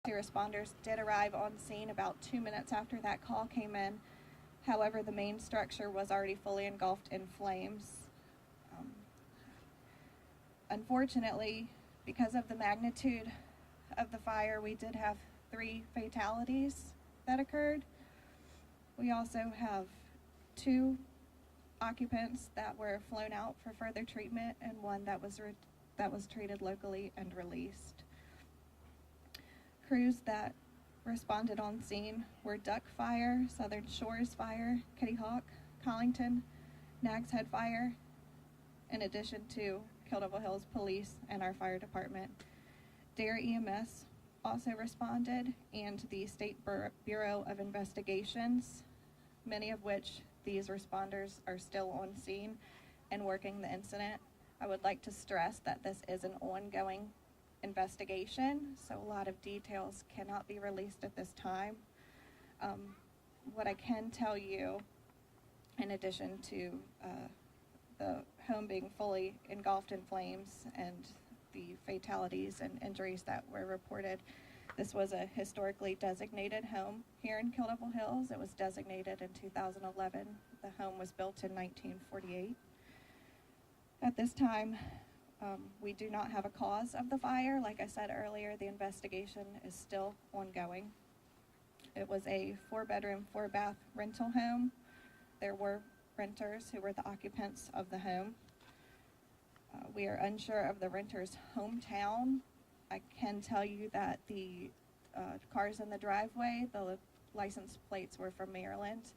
Responders did arrive on scene about 2 minutes after that call came in. However, the main structure was already fully engulfed in flames. Unfortunately, because of the magnitude of the fire, we did have 3 fatalities that occurred. We also have 2 occupants that were flown out for further treatment and 1 that was treated locally and released. Crews that responded on scene were Duck Fire, Southern Shores Fire, Kitty Hawk, Collington, Nags Head Fire, in addition to Kildable Hills Police and our fire department. Dare EMS also responded, and the State Bureau of Investigations, many of which these responders are still on scene and working the incident. I would like to stress that this is an ongoing investigation, so a lot of details cannot be released at this time. What I can tell you, in addition to the home being fully engulfed in flames and the fatalities and injuries that were reported, this was a historically designated home here in Kildable Hills. It was designated in 2011. The home was built in 1948. At this time, we do not have a cause of the fire. Like I said earlier, the investigation is still ongoing. It was a 4-bedroom, 4-bath rental home. There were renters who were the occupants of the home. We are unsure of the renter's hometown. I can tell you that the cars in the driveway, the license plates were from Maryland.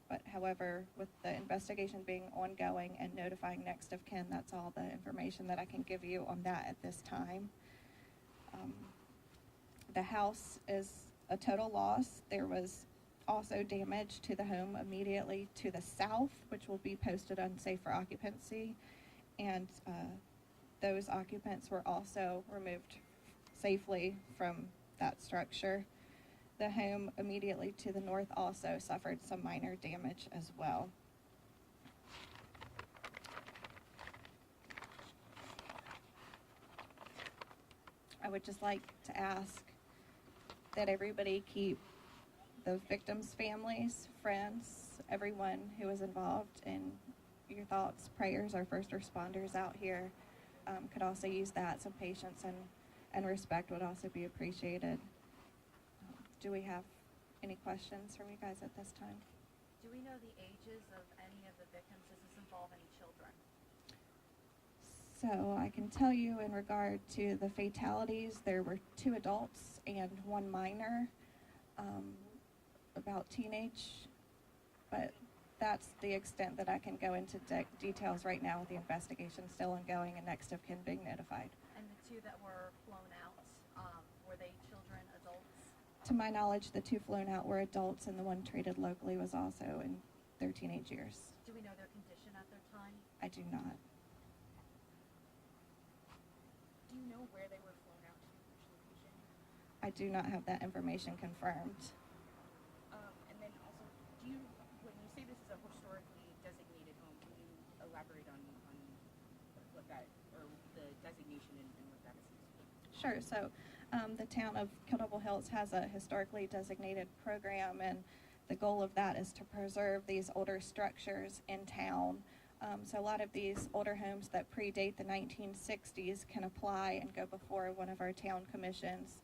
But however, with the investigation being ongoing and notifying next of kin, that's all the information that I can give you on that at this time. The house is a total loss. There was also damage to the home immediately to the south, which will be posted unsafe for occupancy, and those occupants were also removed safely from that structure. The home immediately to the north also suffered some minor damage as well. I would just like to ask that everybody keep the victims' families, friends, everyone who was involved in your thoughts, prayers. Our first responders out here could also use that. Some patience and respect would also be appreciated. Do we have any questions from you guys at this time? Do we know the ages of any of the victims? Does this involve any children? So I can tell you in regard to the fatalities, there were 2 adults and 1 minor, about teenage, but that's the extent that I can go into details right now with the investigation still ongoing and next of kin being notified. And the 2 that were flown out, were they children, adults? To my knowledge, the 2 flown out were adults, and the 1 treated locally was also in their teenage years. Do we know their condition at their time? I do not. Do you know where they were flown out to, which location? I do not have that information confirmed. And then also, when you say this is a historically designated home, can you elaborate on what that, or the designation and what that is? Sure. So the town of Kildable Hills has a historically designated program, and the goal of that is to preserve these older structures in town. So a lot of these older homes that predate the 1960s can apply and go before one of our town commissions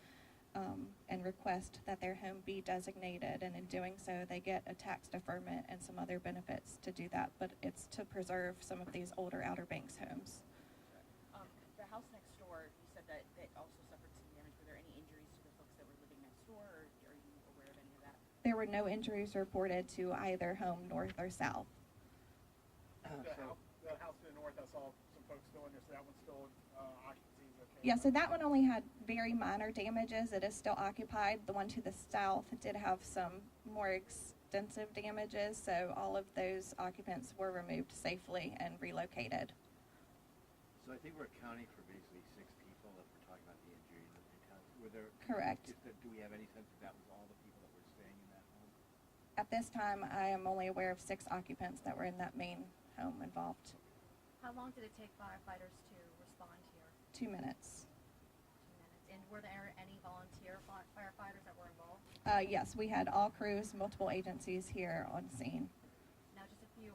and request that their home be designated, and in doing so they get a tax deferment and some other benefits to do that, but it's to preserve some of these older Outer Banks homes. The house next door, you said that it also suffered some damage. Were there any injuries to the folks that were living next door, or are you aware of any of that? There were no injuries reported to either home, north or south. The house to the north, I saw some folks still in there, so that one's still occupancy is okay? Yeah, so that one only had very minor damages. It is still occupied. The one to the south did have some more extensive damages, so all of those occupants were removed safely and relocated. So I think we're accounting for basically 6 people if we're talking about the injuries that they had. Were there? Correct. Do we have any sense that was all the people that were staying in that home? At this time, I am only aware of 6 occupants that were in that main home involved. How long did it take firefighters to respond here? 2 minutes. 2 minutes. And were there any volunteer firefighters that were involved? Yes, we had all crews, multiple agencies here on scene. Now, just a few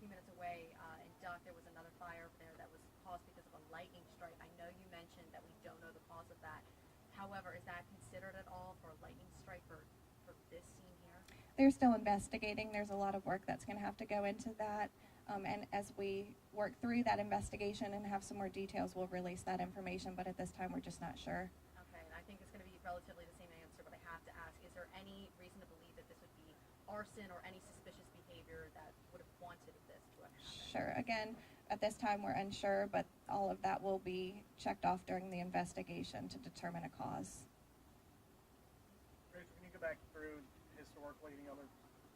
minutes away, in Duck, there was another fire there that was caused because of a lightning strike. I know you mentioned that we don't know the cause of that. However, is that considered at all for a lightning strike for this scene here? They're still investigating. There's a lot of work that's going to have to go into that. And as we work through that investigation and have some more details, we'll release that information. But at this time, we're just not sure. Okay, and I think it's going to be relatively the same answer, but I have to ask, is there any reason to believe that this would be arson or any suspicious behavior that would have wanted this to have happened? Sure. Again, at this time, we're unsure, but all of that will be checked off during the investigation to determine a cause. Rachel, can you go back through historically any other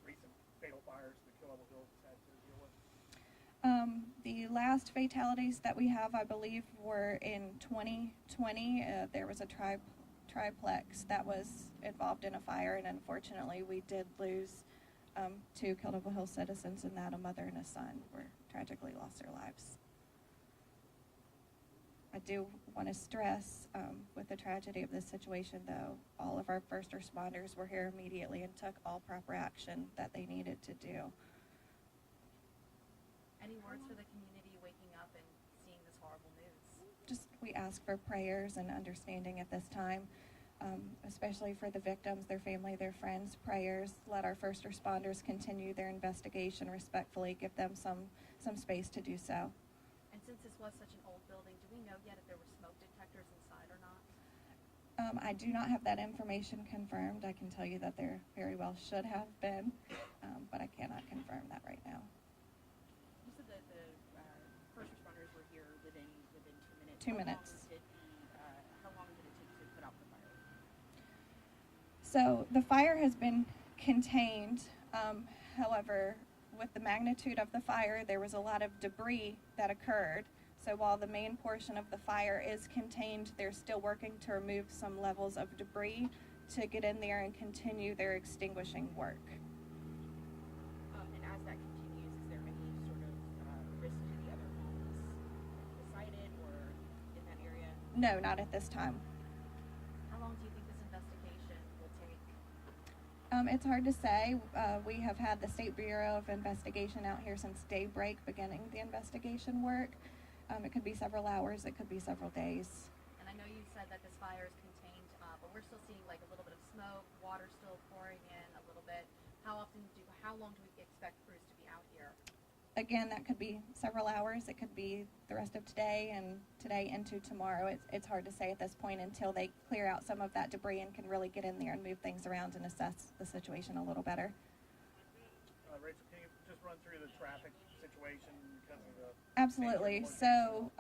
recent fatal fires that Kill Level Hills has had to deal with? The last fatalities that we have, I believe, were in 2020. There was a triplex that was involved in a fire, and unfortunately, we did lose two Kill Level Hills citizens in that. A mother and a son were tragically lost their lives. I do want to stress, with the tragedy of this situation, though, all of our first responders were here immediately and took all proper action that they needed to do. Any words for the community waking up and seeing this horrible news? Just, we ask for prayers and understanding at this time, especially for the victims, their family, their friends. Prayers. Let our first responders continue their investigation respectfully. Give them some space to do so. And since this was such an old building, do we know yet if there were smoke detectors inside or not? I do not have that information confirmed. I can tell you that there very well should have been, but I cannot confirm that right now. You said that the first responders were here within 2 minutes. 2 minutes. How long did it take to put out the fire? So the fire has been contained. However, with the magnitude of the fire, there was a lot of debris that occurred. So while the main portion of the fire is contained, they're still working to remove some levels of debris to get in there and continue their extinguishing work. And as that continues, is there any sort of risk to the other homes beside it or in that area? No, not at this time. How long do you think this investigation will take? It's hard to say. We have had the State Bureau of Investigation out here since daybreak beginning the investigation work. It could be several hours, it could be several days. And I know you said that this fire is contained, but we're still seeing like a little bit of smoke, water still pouring in a little bit. How long do we expect crews to be out here? Again, that could be several hours. It could be the rest of today and today into tomorrow. It's hard to say at this point until they clear out some of that debris and can really get in there and move things around and assess the situation a little better. Rachel, can you just run through the traffic situation because of the... Absolutely. So,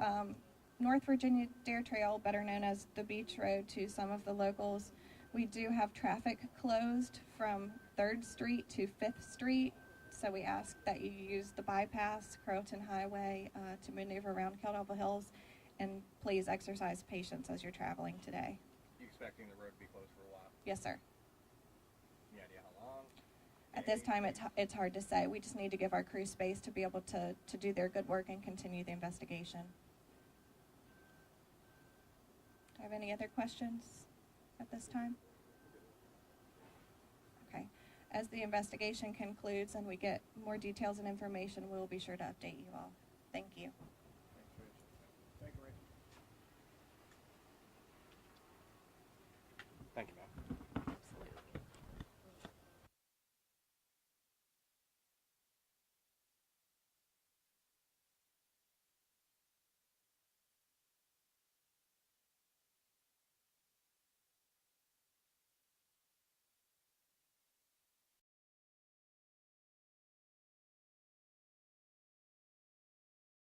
North Virginia Dare Trail, better known as the Beach Road to some of the locals, we do have traffic closed from 3rd Street to 5th Street. So we ask that you use the bypass, Carrollton Highway, to maneuver around Kill Level Hills, and please exercise patience as you're traveling today. You expecting the road to be closed for a while? Yes, sir. Any idea how long? At this time, it's hard to say. We just need to give our crew space to be able to do their good work and continue the investigation. Do I have any other questions at this time? Okay. As the investigation concludes and we get more details and information, we will be sure to update you all. Thank you. Thank you, Rachel. Thank you, ma'am.